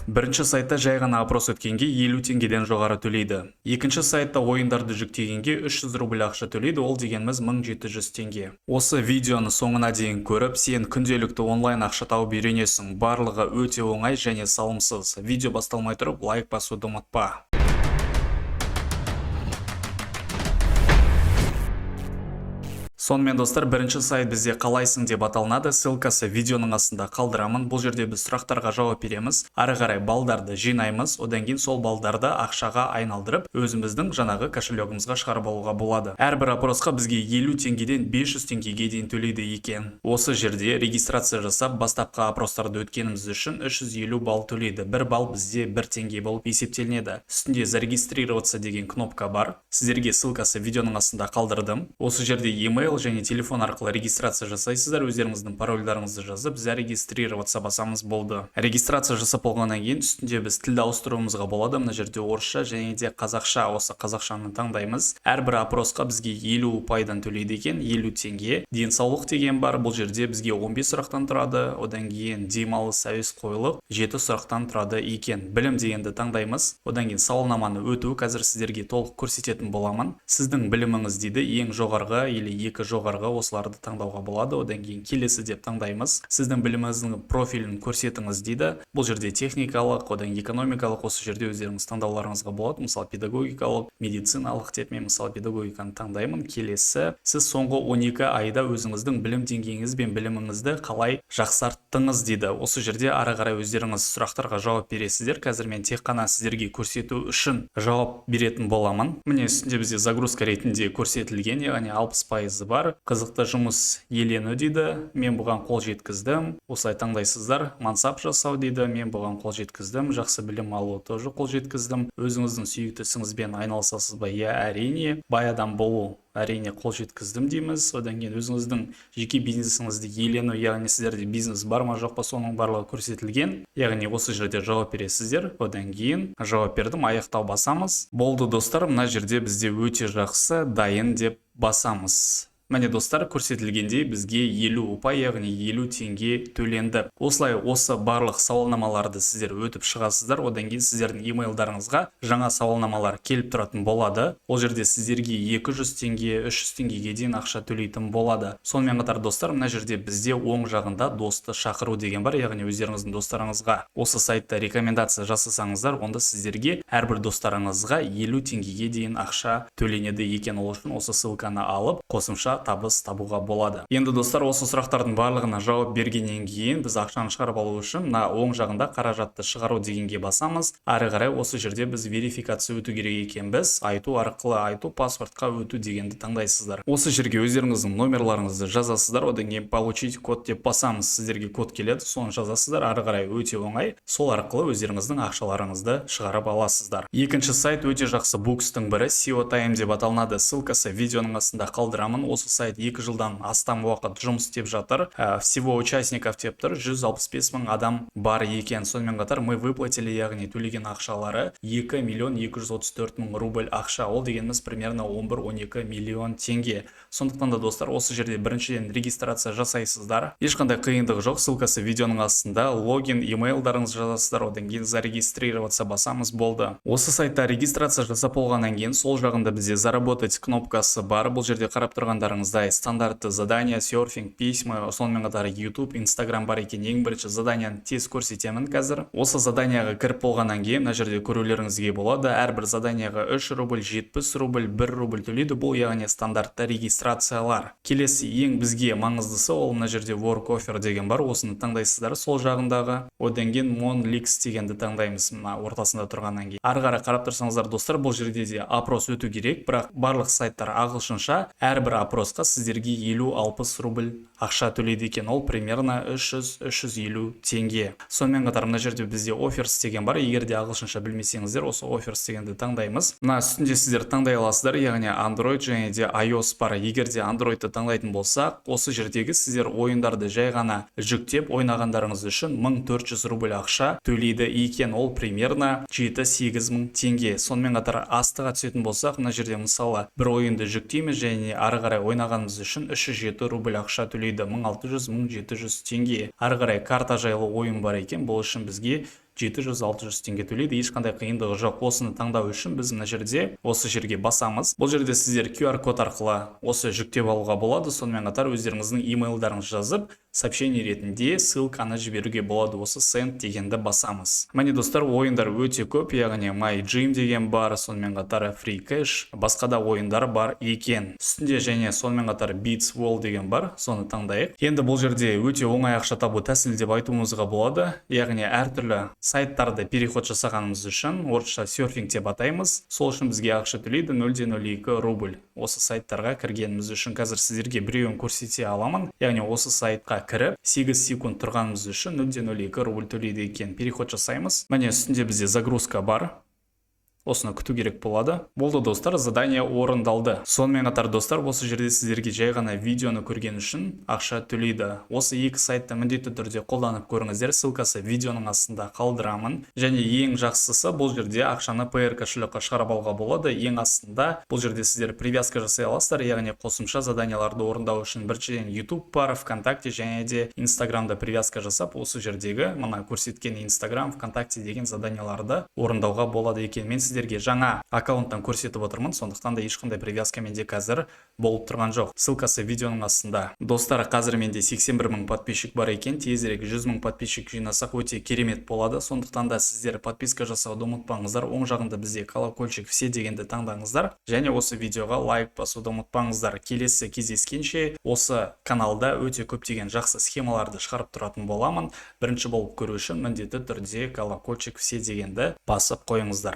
Бірінші сайтта жай ғана опрос өткенге 50 теңгеден жоғары төлейді. Екінші сайтта ойындарды жүктегенге 300 рубль ақша төлейді, ол дегеніміз 1700 теңге. Осы видеоны соңына дейін көріп, сен күнделікті онлайн ақша тауып үйренесің. Барлығы өте оңай және салымсыз. Видео басталмай тұрып лайк басуды ұмытпа. Сонымен достар, бірінші сайт бізде қалайсың деп аталынады. Ссылкасы видеоның астында қалдырамын. Бұл жерде біз сұрақтарға жауап береміз. Ары қарай балдарды жинаймыз. Одан кейін сол балдарды ақшаға айналдырып, өзіміздің жаңағы кошелегімізге шығарып алуға болады. Әрбір опросқа бізге 50 теңгеден 500 теңгеге дейін төлейді екен. Осы жерде регистрация жасап, бастапқы опростарды өткеніміз үшін 350 балл төлейді. Бір балл бізде 1 теңге болып есептелінеді. Үстінде зарегистрироваться деген кнопка бар. Сіздерге ссылкасы видеоның астында қалдырдым. Осы жерде email және телефон арқылы регистрация жасайсыздар, өздеріңіздің парольдарыңызды жазып, зарегистрироваться басамыз болды. Регистрация жасап болғаннан кейін үстінде біз тілді ауыстыруымызға болады. Мына жерде орысша және де қазақша. Осы қазақшаны таңдаймыз. Әрбір опросқа бізге 50 пайдан төлейді екен, 50 теңге. Денсаулық деген бар. Бұл жерде бізге 15 сұрақтан тұрады. Одан кейін демалыс, әуесқойлық 7 сұрақтан тұрады екен. Білім дегенді таңдаймыз. Одан кейін сауалнаманы өту, қазір сіздерге толық көрсететін боламын. Сіздің біліміңіз дейді, ең жоғарғы или екі жоғарғы, осыларды таңдауға болады. Одан кейін келесі деп таңдаймыз. Сіздің біліміңіздің профилін көрсетіңіз дейді. Бұл жерде техникалық, одан экономикалық, осы жерде өздеріңіз таңдауларыңызға болады. Мысалы педагогикалық, медициналық деп мен мысалы педагогиканы таңдаймын. Келесі, сіз соңғы 12 айда өзіңіздің білім деңгейіңіз бен біліміңізді қалай жақсарттыңыз дейді. Осы жерде ары қарай өздеріңіз сұрақтарға жауап бересіздер. Қазір мен тек қана сіздерге көрсету үшін жауап беретін боламын. Міне үстінде бізде загрузка ретінде көрсетілген, яғни 60% бар. Қызықты жұмыс елену дейді. Мен бұған қол жеткіздім. Осылай таңдайсыздар. Мансап жасау дейді. Мен бұған қол жеткіздім. Жақсы білім алу тоже қол жеткіздім. Өзіңіздің сүйікті ісіңізбен айналысасыз ба? Иә, әрине. Бай адам болу, әрине қол жеткіздім дейміз. Одан кейін өзіңіздің жеке бизнесіңізді елену, яғни сіздерде бизнес бар ма жоқ па, соның барлығы көрсетілген. Яғни осы жерде жауап бересіздер. Одан кейін жауап бердім, аяқтау басамыз. Болды достар, мына жерде бізде өте жақсы дайын деп басамыз. Міне достар, көрсетілгендей бізге 50 ұпай, яғни 50 теңге төленді. Осылай осы барлық сауалнамаларды сіздер өтіп шығасыздар. Одан кейін сіздердің имейлдарыңызға жаңа сауалнамалар келіп тұратын болады. Ол жерде сіздерге 200 теңге, 300 теңгеге дейін ақша төлейтін болады. Сонымен қатар достар, мына жерде бізде оң жағында досты шақыру деген бар, яғни өздеріңіздің достарыңызға осы сайтта рекомендация жасасаңыздар, онда сіздерге әрбір достарыңызға 50 теңгеге дейін ақша төленеді екен. Ол үшін осы ссылканы алып, қосымша табыс табуға болады. Енді достар, осы сұрақтардың барлығына жауап бергеннен кейін біз ақшаны шығарып алу үшін мына оң жағында қаражатты шығару дегенге басамыз. Ары қарай осы жерде біз верификация өту керек екенбіз. Айту арқылы айту, паспортқа өту дегенді таңдайсыздар. Осы жерге өздеріңіздің номерларыңызды жазасыздар. Одан кейін получить код деп басамыз. Сіздерге код келеді, соны жазасыздар. Ары қарай өте оңай. Сол арқылы өздеріңіздің ақшаларыңызды шығарып аласыздар. Екінші сайт өте жақсы букстың бірі, SEO Time деп аталынады. Ссылкасы видеоның астында қалдырамын. Осы сайт 2 жылдан астам уақыт жұмыс істеп жатыр. Всего участников деп тұр, 165 мың адам бар екен. Сонымен қатар мы выплатили, яғни төлеген ақшалары 2 миллион 234 мың рубль ақша. Ол дегеніміз примерно 11-12 миллион теңге. Сондықтан да достар, осы жерде біріншіден регистрация жасайсыздар. Ешқандай қиындық жоқ. Ссылкасы видеоның астында. Логин, имейлдарыңызды жазасыздар. Одан кейін зарегистрироваться басамыз болды. Осы сайтта регистрация жасап болғаннан кейін сол жағында бізде заработать кнопкасы бар. Бұл жерде қарап тұрғандарыңыздай стандартты задания, серфинг, письма, сонымен қатар YouTube, Instagram бар екен. Ең бірінші заданияны тез көрсетемін қазір. Осы заданияға кіріп болғаннан кейін мына жерде көрулеріңізге болады. Әрбір заданияға 3 рубль, 70 рубль, 1 рубль төлейді. Бұл яғни стандартты регистрациялар. Келесі ең бізге маңыздысы ол мына жерде work offer деген бар. Осыны таңдайсыздар сол жағындағы. Одан кейін monlix дегенді таңдаймыз мына ортасында тұрғаннан кейін. Ары қарай қарап тұрсаңыздар достар, бұл жерде де опрос өту керек, бірақ барлық сайттар ағылшынша. Әрбір опросқа сіздерге 50-60 рубль ақша төлейді екен. Ол примерно 300-350 теңге. Сонымен қатар мына жерде бізде offers деген бар. Егер де ағылшынша білмесеңіздер, осы offers дегенді таңдаймыз. Мына үстінде сіздер таңдай аласыздар, яғни Android және де iOS бар. Егер де Androidты таңдайтын болсақ, осы жердегі сіздер ойындарды жай ғана жүктеп ойнағандарыңыз үшін 1400 рубль ақша төлейді екен. Ол примерно 7-8 мың теңге. Сонымен қатар астыға түсетін болсақ, мына жерде мысалы бір ойынды жүктейміз және ары қарай ойнағанымыз үшін 307 рубль ақша төлейді. 1600-1700 теңге. Ары қарай карта жайлы ойын бар екен. Бұл үшін бізге 700-600 теңге төлейді. Ешқандай қиындығы жоқ. Осыны таңдау үшін біз мына жерде осы жерге басамыз. Бұл жерде сіздер QR код арқылы осы жүктеп алуға болады. Сонымен қатар өздеріңіздің имейлдарыңызды жазып, сообщение ретінде ссылканы жіберуге болады. Осы send дегенді басамыз. Міне достар, ойындар өте көп, яғни My Gym деген бар, сонымен қатар Free Cash, басқа да ойындар бар екен. Үстінде және сонымен қатар Beats World деген бар, соны таңдайық. Енді бұл жерде өте оңай ақша табу тәсілі деп айтуымызға болады. Яғни әртүрлі сайттарды переход жасағанымыз үшін орысша серфинг деп атаймыз. Сол үшін бізге ақша төлейді 0.02 рубль. Осы сайттарға кіргеніміз үшін қазір сіздерге біреуін көрсете аламын. Яғни осы сайтқа кіріп 8 секунд тұрғанымыз үшін 0.02 рубль төлейді екен. Переход жасаймыз. Міне үстінде бізде загрузка бар. Осыны күту керек болады. Болды достар, задание орындалды. Сонымен қатар достар, осы жерде сіздерге жай ғана видеоны көрген үшін ақша төлейді. Осы екі сайтты міндетті түрде қолданып көріңіздер. Ссылкасы видеоның астында қалдырамын. Және ең жақсысы бұл жерде ақшаны PR кошелекқа шығарып алуға болады. Ең астында бұл жерде сіздер привязка жасай аласыздар, яғни қосымша заданияларды орындау үшін біріншіден YouTube бар, ВКонтакте және де Инстаграмда привязка жасап, осы жердегі мына көрсеткен Инстаграм, ВКонтакте деген заданияларды орындауға болады екен. Мен сіздерге жаңа аккаунттан көрсетіп отырмын, сондықтан да ешқандай привязка менде қазір болып тұрған жоқ. Ссылкасы видеоның астында. Достар, қазір менде 81 000 подписчик бар екен. Тезірек 100 000 подписчик жинасақ өте керемет болады. Сондықтан да сіздер подписка жасауды ұмытпаңыздар. Оң жағында бізде колокольчик все дегенді таңдаңыздар. Және осы видеоға лайк басуды ұмытпаңыздар. Келесі кездескенше осы каналда өте көптеген жақсы схемаларды шығарып тұратын боламын. Бірінші болып көру үшін міндетті түрде колокольчик все дегенді басып қойыңыздар.